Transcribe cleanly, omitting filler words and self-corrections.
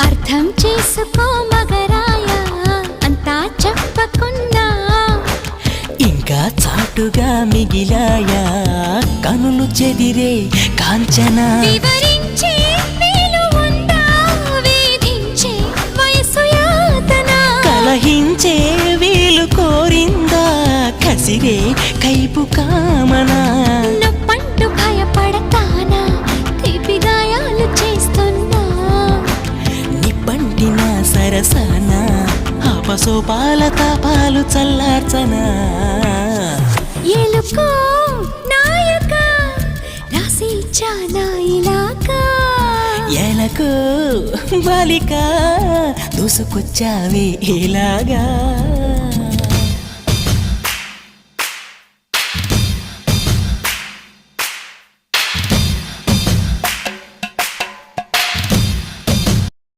అర్థం చేసుకో మగరాయ అంతా చెప్పకున్నా ఇంకా చాటుగా మిగిలాయా కనులు చెదిరే కాంచన వివరించే వీలు ఉందా వేధించే వయసు యాతన కలహించే వీలు కోరిందా కసిరే కైపు కామనా నొప్పంటూ భయపడతానా తీపి గాయాలు చేస్తున్నా నిప్పంటిన సరసన ఆపసోపాల తాపాలు చల్లార్చనా ఎలుకో నాయక రాసి ఇచ్చానా ఇలాగా ఎలకు బాలిక దూసుకొచ్చావే ఇలాగా